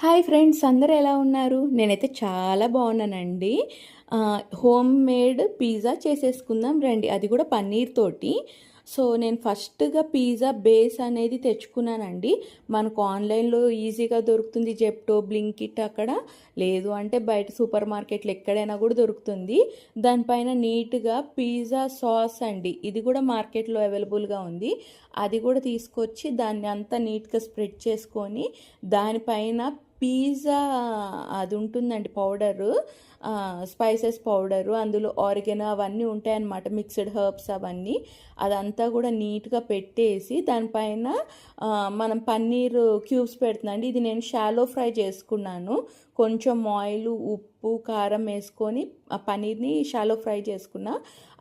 Hi friends, అందరూ ఎలా ఉన్నారు? నేనైతే చాలా బాగున్నానండి. హోమ్ మేడ్ పిజ్జా చేసేసుకుందాం రండి, అది కూడా పన్నీర్ తోటి. సో నేను ఫస్ట్గా పిజ్జా బేస్ అనేది తెచ్చుకున్నానండి. మనకు ఆన్లైన్లో ఈజీగా దొరుకుతుంది, జెప్టో, బ్లింకిట్ అక్కడ. లేదు అంటే బయట సూపర్ మార్కెట్లో ఎక్కడైనా కూడా దొరుకుతుంది. దానిపైన నీట్గా పిజ్జా సాస్ అండి, ఇది కూడా మార్కెట్లో అవైలబుల్గా ఉంది. అది కూడా తీసుకొచ్చి దాన్ని అంతా నీట్గా స్ప్రెడ్ చేసుకొని దానిపైన పిజ్జా అది ఉంటుందండి పౌడరు, స్పైసెస్ పౌడరు, అందులో ఆరిగెనో అవన్నీ ఉంటాయన్నమాట, మిక్స్డ్ హర్బ్స్ అవన్నీ. అదంతా కూడా నీట్గా పెట్టేసి దానిపైన మనం పన్నీర్ క్యూబ్స్ పెడుతుందండి. ఇది నేను షాలో ఫ్రై చేసుకున్నాను. కొంచెం ఆయిల్, ఉప్పు, కారం వేసుకొని ఆ పన్నీర్ని షాలో ఫ్రై చేసుకున్నా.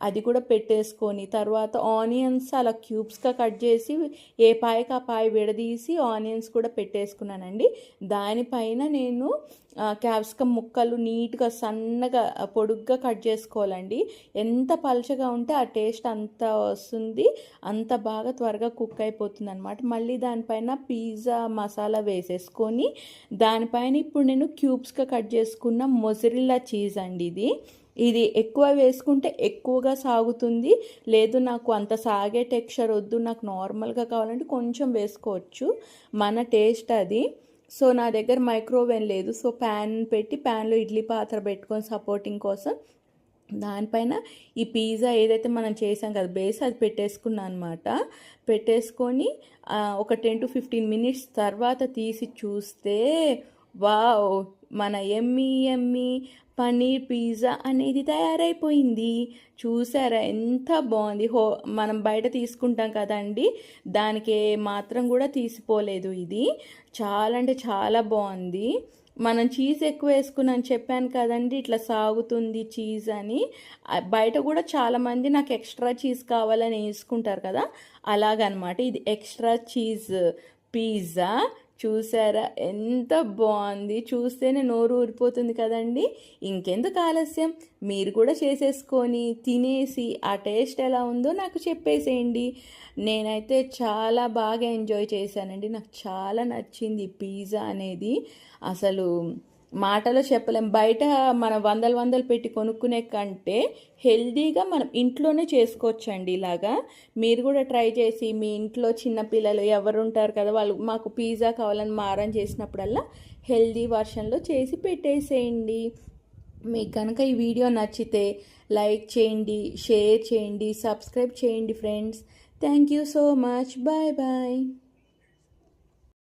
అది కూడా పెట్టేసుకొని తర్వాత ఆనియన్స్ అలా క్యూబ్స్గా కట్ చేసి ఏ పాయకి ఆ పాయ విడదీసి ఆనియన్స్ కూడా పెట్టేసుకున్నానండి. దానిపైన నేను క్యాప్సికమ్ ముక్కలు నీట్గా సన్నగా పొడుగ్గా కట్ చేసుకోవాలండి. ఎంత పలుచగా ఉంటే ఆ టేస్ట్ అంత వస్తుంది, అంత బాగా త్వరగా కుక్ అయిపోతుంది అనమాట. మళ్ళీ దానిపైన పిజ్జా మసాలా వేసేసుకొని దానిపైన ఇప్పుడు నేను క్యూబ్స్గా కట్ చేసుకున్న మొజరెల్లా చీజ్ అండి, ఇది ఎక్కువ వేసుకుంటే ఎక్కువగా సాగుతుంది. లేదు నాకు అంత సాగే టెక్స్చర్ వద్దు, నాకు నార్మల్గా కావాలంటే కొంచెం వేసుకోవచ్చు, మన టేస్ట్ అది. సో నా దగ్గర మైక్రోవేవ్ లేదు, సో ప్యాన్ పెట్టి ప్యాన్లో ఇడ్లీ పాత్ర పెట్టుకొని సపోర్టింగ్ కోసం దానిపైన ఈ పిజ్జా ఏదైతే మనం చేసాం కదా బేస్, అది పెట్టేసుకున్నాను అనమాట. పెట్టేసుకొని ఒక 10 to 15 minutes తర్వాత తీసి చూస్తే వావ్, మన ఎమ్మీ ఎమ్మీ పన్నీర్ పిజ్జా అనేది తయారైపోయింది. చూసారా ఎంత బాగుంది? మనం బయట తీసుకుంటాం కదండి, దానికి మాత్రం కూడా తీసిపోలేదు. ఇది చాలా అంటే చాలా బాగుంది. మనం చీజ్ ఎక్కువ వేసుకున్నాను చెప్పాను కదండి, ఇట్లా సాగుతుంది చీజ్ అని. బయట కూడా చాలామంది నాకు ఎక్స్ట్రా చీజ్ కావాలని వేసుకుంటారు కదా, అలాగనమాట. ఇది ఎక్స్ట్రా చీజ్ పిజ్జా. చూసారా ఎంత బాగుంది? చూస్తేనే నోరు ఊరిపోతుంది కదండి. ఇంకెందుకు ఆలస్యం, మీరు కూడా చేసేసుకొని తినేసి ఆ టేస్ట్ ఎలా ఉందో నాకు చెప్పేసేయండి. నేనైతే చాలా బాగా ఎంజాయ్ చేశానండి, నాకు చాలా నచ్చింది పిజ్జా అనేది. అసలు మాటలో చెప్పలేం. బయట మనం వందలు పెట్టి కొనుక్కునే కంటే హెల్దీగా మనం ఇంట్లోనే చేసుకోవచ్చండి. ఇలాగా మీరు కూడా ట్రై చేసి మీ ఇంట్లో చిన్నపిల్లలు ఎవరు ఉంటారు కదా, వాళ్ళు మాకు పిజ్జా కావాలని మారం చేసినప్పుడల్లా హెల్దీ వర్షన్లో చేసి పెట్టేసేయండి. మీకు కనుక ఈ వీడియో నచ్చితే లైక్ చేయండి, షేర్ చేయండి, సబ్స్క్రైబ్ చేయండి friends. Thank you so much. Bye bye.